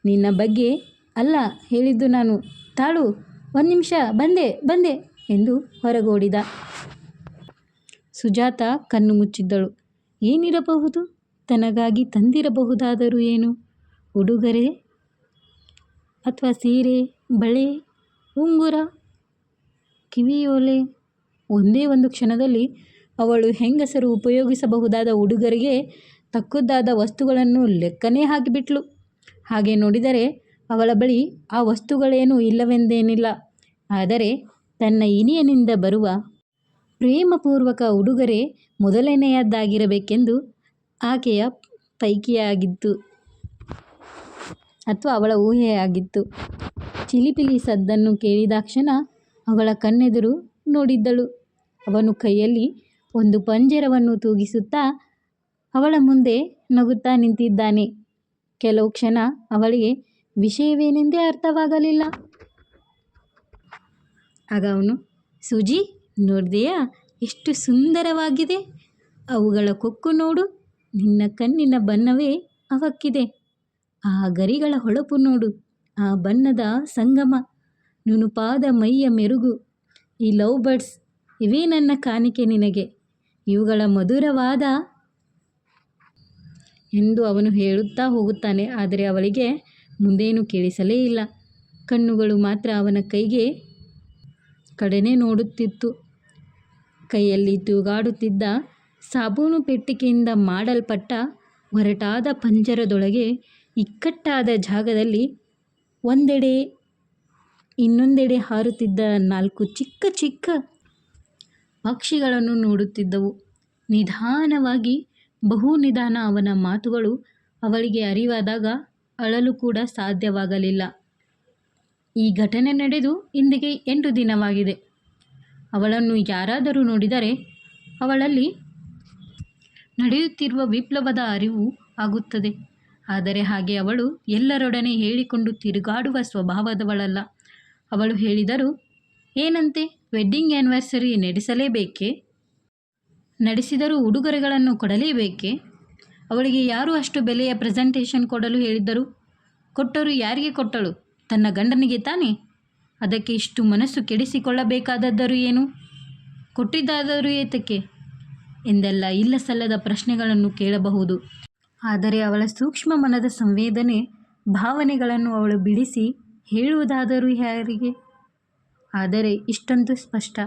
ನಿನ್ನ ಬಗ್ಗೆ ಅಲ್ಲ ಹೇಳಿದ್ದು ನಾನು. ತಾಳು, ಒಂದು ನಿಮಿಷ, ಬಂದೆ ಎಂದು ಹೊರಗೋಡಿದ. ಸುಜಾತ ಕಣ್ಣು ಮುಚ್ಚಿದ್ದಳು. ಏನಿರಬಹುದು? ತನಗಾಗಿ ತಂದಿರಬಹುದಾದರೂ ಏನು? ಉಡುಗೊರೆ ಅಥವಾ ಸೀರೆ, ಬಳೆ, ಉಂಗುರ, ಕಿವಿಯೋಲೆ? ಒಂದೇ ಒಂದು ಕ್ಷಣದಲ್ಲಿ ಅವಳು ಹೆಂಗಸರು ಉಪಯೋಗಿಸಬಹುದಾದ ಉಡುಗೊರೆಗೆ ತಕ್ಕುದಾದ ವಸ್ತುಗಳನ್ನು ಲೆಕ್ಕನೇ ಹಾಕಿಬಿಟ್ಲು. ಹಾಗೆ ನೋಡಿದರೆ ಅವಳ ಬಳಿ ಆ ವಸ್ತುಗಳೇನೂ ಇಲ್ಲವೆಂದೇನಿಲ್ಲ. ಆದರೆ ತನ್ನ ಇನಿಯನಿಂದ ಬರುವ ಪ್ರೇಮಪೂರ್ವಕ ಉಡುಗೊರೆ ಮೊದಲನೆಯದಾಗಿರಬೇಕೆಂದು ಆಕೆಯ ಪೈಕಿಯಾಗಿತ್ತು ಅಥವಾ ಅವಳ ಊಹೆಯಾಗಿತ್ತು. ಚಿಲಿಪಿಲಿ ಸದ್ದನ್ನು ಕೇಳಿದಾಕ್ಷಣ ಅವಳ ಕಣ್ಣೆದುರು ನೋಡಿದ್ದಳು. ಅವನು ಕೈಯಲ್ಲಿ ಒಂದು ಪಂಜರವನ್ನು ತೂಗಿಸುತ್ತಾ ಅವಳ ಮುಂದೆ ನಗುತ್ತಾ ನಿಂತಿದ್ದಾನೆ. ಕೆಲವು ಕ್ಷಣ ಅವಳಿಗೆ ವಿಷಯವೇನೆಂದೇ ಅರ್ಥವಾಗಲಿಲ್ಲ. ಆಗ ಅವನು, ಸೂಜಿ, ನೋಡಿದೆಯಾ ಎಷ್ಟು ಸುಂದರವಾಗಿದೆ? ಅವುಗಳ ಕೊಕ್ಕು ನೋಡು, ನಿನ್ನ ಕಣ್ಣಿನ ಬಣ್ಣವೇ ಅವಕ್ಕಿದೆ. ಆ ಗರಿಗಳ ಹೊಳಪು ನೋಡು, ಆ ಬಣ್ಣದ ಸಂಗಮ, ನುಣುಪಾದ ಮೈಯ ಮೆರುಗು. ಈ ಲವ್ ಬರ್ಡ್ಸ್, ಇವೇ ನನ್ನ ಕಾಣಿಕೆ ನಿನಗೆ. ಇವುಗಳ ಮಧುರವಾದ ಎಂದು ಅವನು ಹೇಳುತ್ತಾ ಹೋಗುತ್ತಾನೆ. ಆದರೆ ಅವಳಿಗೆ ಮುಂದೇನು ಕೇಳಿಸಲೇ ಇಲ್ಲ. ಕಣ್ಣುಗಳು ಮಾತ್ರ ಅವನ ಕೈಗೆ ಕಡೆನೇ ನೋಡುತ್ತಿತ್ತು. ಕೈಯಲ್ಲಿ ತೂಗಾಡುತ್ತಿದ್ದ ಸಾಬೂನು ಪೆಟ್ಟಿಗೆಯಿಂದ ಮಾಡಲ್ಪಟ್ಟ ಒರಟಾದ ಪಂಜರದೊಳಗೆ ಇಕ್ಕಟ್ಟಾದ ಜಾಗದಲ್ಲಿ ಒಂದೆಡೆ ಇನ್ನೊಂದೆಡೆ ಹಾರುತ್ತಿದ್ದ 4 ಚಿಕ್ಕ ಚಿಕ್ಕ ಪಕ್ಷಿಗಳನ್ನು ನೋಡುತ್ತಿದ್ದವು. ನಿಧಾನವಾಗಿ, ಬಹು ನಿಧಾನ ಅವನ ಮಾತುಗಳು ಅವಳಿಗೆ ಅರಿವಾದಾಗ ಅಳಲು ಕೂಡ ಸಾಧ್ಯವಾಗಲಿಲ್ಲ. ಈ ಘಟನೆ ನಡೆದು ಇಂದಿಗೆ 8 ದಿನವಾಗಿದೆ. ಅವಳನ್ನು ಯಾರಾದರೂ ನೋಡಿದರೆ ಅವಳಲ್ಲಿ ನಡೆಯುತ್ತಿರುವ ವಿಪ್ಲವದ ಅರಿವು ಆಗುತ್ತದೆ. ಆದರೆ ಹಾಗೆ ಅವಳು ಎಲ್ಲರೊಡನೆ ಹೇಳಿಕೊಂಡು ತಿರುಗಾಡುವ ಸ್ವಭಾವದವಳಲ್ಲ. ಅವಳು ಹೇಳಿದರು ಏನಂತೆ, ವೆಡ್ಡಿಂಗ್ ಆ್ಯನಿವರ್ಸರಿ ನಡೆಸಲೇಬೇಕೇ? ನಡೆಸಿದರೂ ಉಡುಗೊರೆಗಳನ್ನು ಕೊಡಲೇಬೇಕೇ? ಅವಳಿಗೆ ಯಾರು ಅಷ್ಟು ಬೆಲೆಯ ಪ್ರೆಸೆಂಟೇಷನ್ ಕೊಡಲು ಹೇಳಿದ್ದರು? ಕೊಟ್ಟರು ಯಾರಿಗೆ ಕೊಟ್ಟಳು? ತನ್ನ ಗಂಡನಿಗೆ ತಾನೇ. ಅದಕ್ಕೆ ಇಷ್ಟು ಮನಸ್ಸು ಕೆಡಿಸಿಕೊಳ್ಳಬೇಕಾದದ್ದರು ಏನು? ಕೊಟ್ಟಿದ್ದಾದರೂ ಏತಕ್ಕೆ? ಎಂದೆಲ್ಲ ಇಲ್ಲ ಸಲ್ಲದ ಪ್ರಶ್ನೆಗಳನ್ನು ಕೇಳಬಹುದು. ಆದರೆ ಅವಳ ಸೂಕ್ಷ್ಮ ಮನದ ಸಂವೇದನೆ ಭಾವನೆಗಳನ್ನು ಅವಳು ಬಿಡಿಸಿ ಹೇಳುವುದಾದರೂ ಯಾರಿಗೆ? ಆದರೆ ಇಷ್ಟಂತೂ ಸ್ಪಷ್ಟ,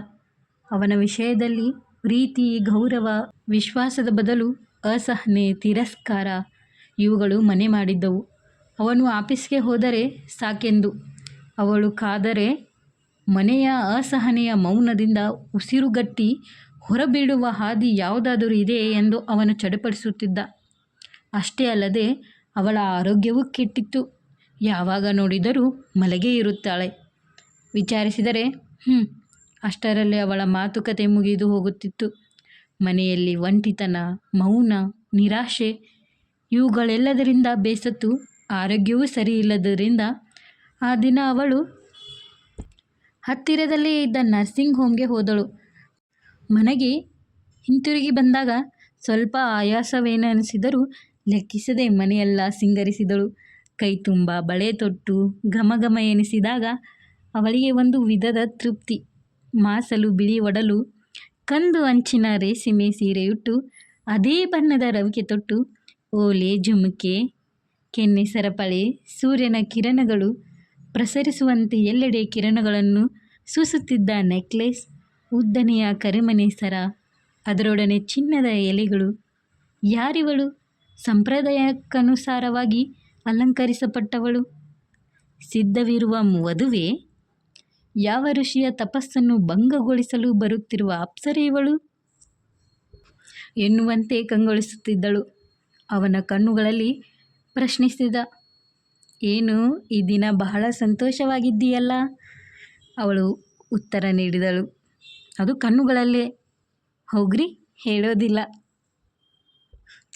ಅವನ ವಿಷಯದಲ್ಲಿ ಪ್ರೀತಿ, ಗೌರವ, ವಿಶ್ವಾಸದ ಬದಲು ಅಸಹನೆ, ತಿರಸ್ಕಾರ ಇವುಗಳು ಮನೆ ಮಾಡಿದ್ದವು. ಅವನು ಆಫೀಸ್ಗೆ ಹೋದರೆ ಸಾಕೆಂದು ಅವಳು ಕಾದರೆ ಮನೆಯ ಅಸಹನೆಯ ಮೌನದಿಂದ ಉಸಿರುಗಟ್ಟಿ ಹೊರಬೀಳುವ ಹಾದಿ ಯಾವುದಾದರೂ ಇದೆಯೇ ಎಂದು ಅವನು ಚಡಪಡಿಸುತ್ತಿದ್ದ. ಅಷ್ಟೇ ಅಲ್ಲದೆ ಅವಳ ಆರೋಗ್ಯವೂ ಕೆಟ್ಟಿತ್ತು. ಯಾವಾಗ ನೋಡಿದರೂ ಮಲಗೇ ಇರುತ್ತಾಳೆ. ವಿಚಾರಿಸಿದರೆ ಅಷ್ಟರಲ್ಲೇ ಅವಳ ಮಾತುಕತೆ ಮುಗಿದು ಹೋಗುತ್ತಿತ್ತು. ಮನೆಯಲ್ಲಿ ಒಂಟಿತನ, ಮೌನ, ನಿರಾಶೆ ಇವುಗಳೆಲ್ಲದರಿಂದ ಬೇಸತ್ತು ಆರೋಗ್ಯವೂ ಸರಿಯಿಲ್ಲದರಿಂದ ಆ ದಿನ ಅವಳು ಹತ್ತಿರದಲ್ಲೇ ಇದ್ದ ನರ್ಸಿಂಗ್ ಹೋಮ್ಗೆ ಹೋದಳು. ಮನೆಗೆ ಹಿಂತಿರುಗಿ ಬಂದಾಗ ಸ್ವಲ್ಪ ಆಯಾಸವೇನೆನಿಸಿದರೂ ಲೆಕ್ಕಿಸದೆ ಮನೆಯೆಲ್ಲ ಸಿಂಗರಿಸಿದಳು. ಕೈ ತುಂಬ ಬಳೆ ತೊಟ್ಟು ಘಮಘಮ ಎನಿಸಿದಾಗ ಅವಳಿಗೆ ಒಂದು ವಿಧದ ತೃಪ್ತಿ. ಮಾಸಲು ಬಿಳಿ ಒಡಲು, ಕಂದು ಅಂಚಿನ ರೇಸಿಮೆ ಸೀರೆಯುಟ್ಟು, ಅದೇ ಬಣ್ಣದ ರವಿಕೆ ತೊಟ್ಟು, ಓಲೆ, ಜುಮುಕೆ, ಕೆನ್ನೆ ಸರಪಳಿ, ಸೂರ್ಯನ ಕಿರಣಗಳು ಪ್ರಸರಿಸುವಂತೆ ಎಲ್ಲೆಡೆ ಕಿರಣಗಳನ್ನು ಸೂಸುತ್ತಿದ್ದ ನೆಕ್ಲೆಸ್, ಉದ್ದನೆಯ ಕರಿಮನೆ ಸರ, ಅದರೊಡನೆ ಚಿನ್ನದ ಎಲೆಗಳು. ಯಾರಿವಳು? ಸಂಪ್ರದಾಯಕ್ಕನುಸಾರವಾಗಿ ಅಲಂಕರಿಸಲ್ಪಟ್ಟವಳು, ಸಿದ್ಧವಿರುವ ವಧುವೆ? ಯಾವ ಋಷಿಯ ತಪಸ್ಸನ್ನು ಭಂಗಗೊಳಿಸಲು ಬರುತ್ತಿರುವ ಅಪ್ಸರೆ ಇವಳು ಎನ್ನುವಂತೆ ಕಂಗೊಳಿಸುತ್ತಿದ್ದಳು. ಅವನ ಕಣ್ಣುಗಳಲ್ಲಿ ಪ್ರಶ್ನಿಸಿದ, ಏನು ಈ ದಿನ ಬಹಳ ಸಂತೋಷವಾಗಿದ್ದೀಯಲ್ಲ? ಅವಳು ಉತ್ತರ ನೀಡಿದಳು, ಅದು ಕಣ್ಣುಗಳಲ್ಲೇ, ಹೋಗ್ರಿ ಹೇಳೋದಿಲ್ಲ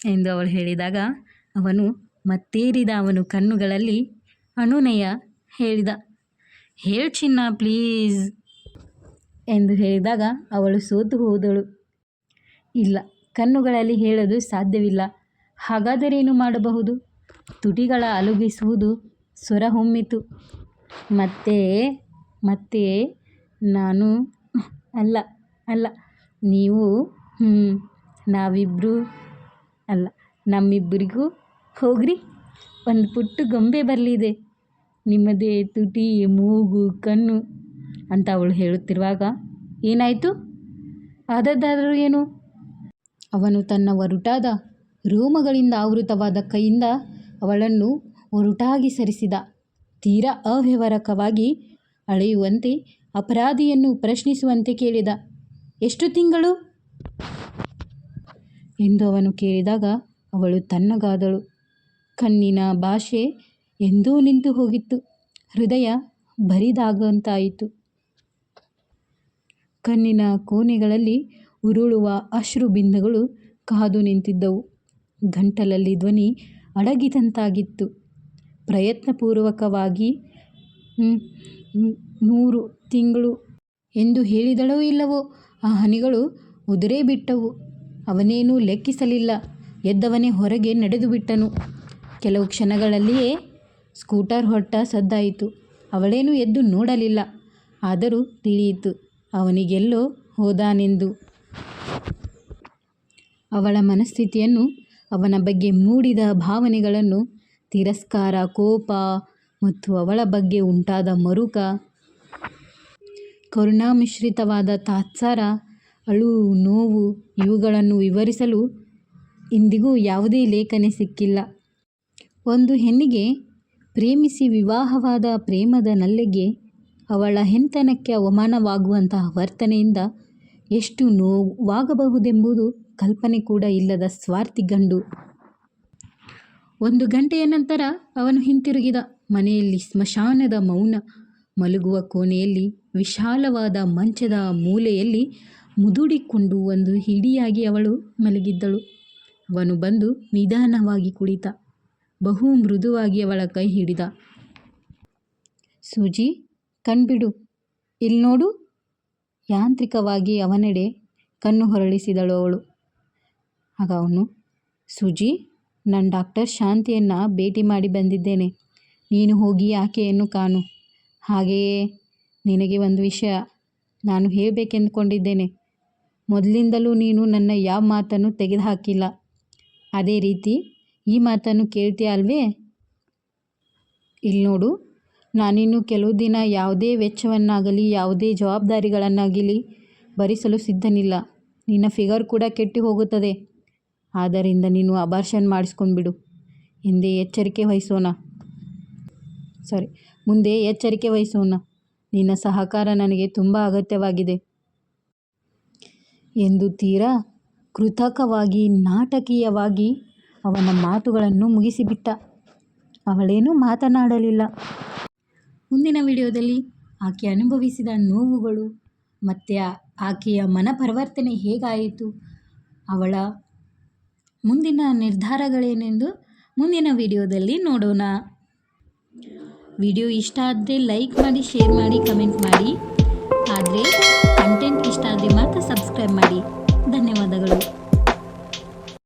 ಎಂದು ಅವಳು ಹೇಳಿದಾಗ ಅವನು ಮತ್ತೇರಿದ ಅವನು ಕಣ್ಣುಗಳಲ್ಲಿ ಅನುನಯ ಹೇಳಿದ, ಹೇಳ್ ಚಿನ್ನ ಪ್ಲೀಸ್ ಎಂದು ಹೇಳಿದಾಗ ಅವಳು ಸೋತು ಹೋದಳು. ಇಲ್ಲ, ಕಣ್ಣುಗಳಲ್ಲಿ ಹೇಳಲು ಸಾಧ್ಯವಿಲ್ಲ. ಹಾಗಾದರೇನು ಮಾಡಬಹುದು? ತುಟಿಗಳ ಅಲುಗಿಸುವುದು ಸ್ವರ ಹೊಮ್ಮಿತು. ಮತ್ತೆ ನಾನು ಅಲ್ಲ ಅಲ್ಲ ನೀವು ನಾವಿಬ್ಬರು ಅಲ್ಲ, ನಮ್ಮಿಬ್ಬರಿಗೂ ಹೋಗ್ರಿ ಒಂದು ಪುಟ್ಟು ಗೊಂಬೆ ಬರಲಿದೆ, ನಿಮ್ಮದೇ ತುಟಿ, ಮೂಗು, ಕಣ್ಣು ಅಂತ ಅವಳು ಹೇಳುತ್ತಿರುವಾಗ ಏನಾಯಿತು? ಆದದ್ದಾದರೂ ಏನು? ಅವನು ತನ್ನ ಒರಟಾದ ರೋಮಗಳಿಂದ ಆವೃತವಾದ ಕೈಯಿಂದ ಅವಳನ್ನು ಒರಟಾಗಿ ಸರಿಸಿದ. ತೀರಾ ಅವ್ಯವಹಾರಕವಾಗಿ ಅಳೆಯುವಂತೆ, ಅಪರಾಧಿಯನ್ನು ಪ್ರಶ್ನಿಸುವಂತೆ ಕೇಳಿದ, ಎಷ್ಟು ತಿಂಗಳು ಎಂದು ಅವನು ಕೇಳಿದಾಗ ಅವಳು ತಣ್ಣಗಾದಳು. ಕಣ್ಣಿನ ಭಾಷೆ ಎಂದೋ ನಿಂತು ಹೋಗಿತ್ತು. ಹೃದಯ ಬರಿದಾಗಂತಾಯಿತು. ಕಣ್ಣಿನ ಕೋಣೆಗಳಲ್ಲಿ ಉರುಳುವ ಅಶ್ರು ಬಿಂದುಗಳು ಕಾದು ನಿಂತಿದ್ದವು. ಗಂಟಲಲ್ಲಿ ಧ್ವನಿ ಅಡಗಿದಂತಾಗಿತ್ತು. ಪ್ರಯತ್ನಪೂರ್ವಕವಾಗಿ 100 ತಿಂಗಳು ಎಂದು ಹೇಳಿದಳೋ ಇಲ್ಲವೋ ಆ ಹನಿಗಳು ಉದುರೇ ಬಿಟ್ಟವು. ಅವನೇನೂ ಲೆಕ್ಕಿಸಲಿಲ್ಲ. ಎದ್ದವನೇ ಹೊರಗೆ ನಡೆದು ಬಿಟ್ಟನು. ಕೆಲವು ಕ್ಷಣಗಳಲ್ಲಿಯೇ ಸ್ಕೂಟರ್ ಹೊರಟ ಸದ್ದಾಯಿತು. ಅವಳೇನೂ ಎದ್ದು ನೋಡಲಿಲ್ಲ. ಆದರೂ ತಿಳಿಯಿತು ಅವನಿಗೆಲ್ಲೋ ಹೋದಾನೆಂದು. ಅವಳ ಮನಸ್ಥಿತಿಯನ್ನು, ಅವನ ಬಗ್ಗೆ ಮೂಡಿದ ಭಾವನೆಗಳನ್ನು, ತಿರಸ್ಕಾರ, ಕೋಪ ಮತ್ತು ಅವಳ ಬಗ್ಗೆ ಉಂಟಾದ ಮರುಕ, ಕರುಣಾಮಿಶ್ರಿತವಾದ ತಾತ್ಸಾರ, ಅಳುವು, ನೋವು ಇವುಗಳನ್ನು ವಿವರಿಸಲು ಇಂದಿಗೂ ಯಾವುದೇ ಲೇಖನೆ ಸಿಕ್ಕಿಲ್ಲ. ಒಂದು ಹೆಣ್ಣಿಗೆ ಪ್ರೇಮಿಸಿ ವಿವಾಹವಾದ ಪ್ರೇಮದ ನಲ್ಲೆಗೆ ಅವಳ ಹೆಣ್ತನಕ್ಕೆ ಅವಮಾನವಾಗುವಂತಹ ವರ್ತನೆಯಿಂದ ಎಷ್ಟು ನೋವಾಗಬಹುದೆಂಬುದು ಕಲ್ಪನೆ ಕೂಡ ಇಲ್ಲದ ಸ್ವಾರ್ಥಿ ಗಂಡು. 1 ಗಂಟೆಯ ನಂತರ ಅವನು ಹಿಂತಿರುಗಿದ. ಮನೆಯಲ್ಲಿ ಸ್ಮಶಾನದ ಮೌನ. ಮಲಗುವ ಕೋಣೆಯಲ್ಲಿ ವಿಶಾಲವಾದ ಮಂಚದ ಮೂಲೆಯಲ್ಲಿ ಮುದುಡಿಕೊಂಡು ಒಂದು ಹಿಡಿಯಾಗಿ ಅವಳು ಮಲಗಿದ್ದಳು. ಅವನು ಬಂದು ನಿಧಾನವಾಗಿ ಕುಳಿತ. ಬಹು ಮೃದುವಾಗಿ ಅವಳ ಕೈ ಹಿಡಿದ. ಸೂಜಿ, ಕಣ್ಬಿಡು, ಇಲ್ಲಿ ನೋಡು. ಯಾಂತ್ರಿಕವಾಗಿ ಅವನೆಡೆ ಕಣ್ಣು ಹೊರಳಿಸಿದಳು ಅವಳು. ಆಗ ಅವನು, ಸೂಜಿ, ನಾನು ಡಾಕ್ಟರ್ ಶಾಂತಿಯನ್ನು ಭೇಟಿ ಮಾಡಿ ಬಂದಿದ್ದೇನೆ. ನೀನು ಹೋಗಿ ಆಕೆಯನ್ನು ಕಾಣು. ಹಾಗೆಯೇ ನಿನಗೆ ಒಂದು ವಿಷಯ ನಾನು ಹೇಳಬೇಕೆಂದುಕೊಂಡಿದ್ದೇನೆ. ಮೊದಲಿಂದಲೂ ನೀನು ನನ್ನ ಯಾವ ಮಾತನ್ನು ತೆಗೆದುಹಾಕಿಲ್ಲ. ಅದೇ ರೀತಿ ಈ ಮಾತನ್ನು ಕೇಳ್ತೀಯ ಅಲ್ವೇ? ಇಲ್ಲಿ ನೋಡು, ನಾನಿನ್ನು ಕೆಲವು ದಿನ ಯಾವುದೇ ವೆಚ್ಚವನ್ನಾಗಲಿ ಯಾವುದೇ ಜವಾಬ್ದಾರಿಗಳನ್ನಾಗಲಿ ಭರಿಸಲು ಸಿದ್ಧನಿಲ್ಲ. ನಿನ್ನ ಫಿಗರ್ ಕೂಡ ಕೆಟ್ಟು ಹೋಗುತ್ತದೆ. ಆದ್ದರಿಂದ ನೀನು ಅಬಾರ್ಷನ್ ಮಾಡಿಸ್ಕೊಂಡ್ಬಿಡು. ಮುಂದೆ ಎಚ್ಚರಿಕೆ ವಹಿಸೋಣ. ನಿನ್ನ ಸಹಕಾರ ನನಗೆ ತುಂಬ ಅಗತ್ಯವಾಗಿದೆ ಎಂದು ತೀರಾ ಕೃತಕವಾಗಿ ನಾಟಕೀಯವಾಗಿ ಅವನ ಮಾತುಗಳನ್ನು ಮುಗಿಸಿಬಿಟ್ಟ. ಅವಳೇನೂ ಮಾತನಾಡಲಿಲ್ಲ. ಮುಂದಿನ ವಿಡಿಯೋದಲ್ಲಿ ಆಕೆ ಅನುಭವಿಸಿದ ನೋವುಗಳು ಮತ್ತು ಆಕೆಯ ಮನಪರಿವರ್ತನೆ ಹೇಗಾಯಿತು, ಅವಳ ಮುಂದಿನ ನಿರ್ಧಾರಗಳೇನೆಂದು ಮುಂದಿನ ವಿಡಿಯೋದಲ್ಲಿ ನೋಡೋಣ. ವಿಡಿಯೋ ಇಷ್ಟ ಆದರೆ ಲೈಕ್ ಮಾಡಿ, ಶೇರ್ ಮಾಡಿ, ಕಮೆಂಟ್ ಮಾಡಿ. ಆದರೆ ಕಂಟೆಂಟ್ ಇಷ್ಟ ಆದರೆ ಮಾತ್ರ ಸಬ್ಸ್ಕ್ರೈಬ್ ಮಾಡಿ. ಧನ್ಯವಾದಗಳು.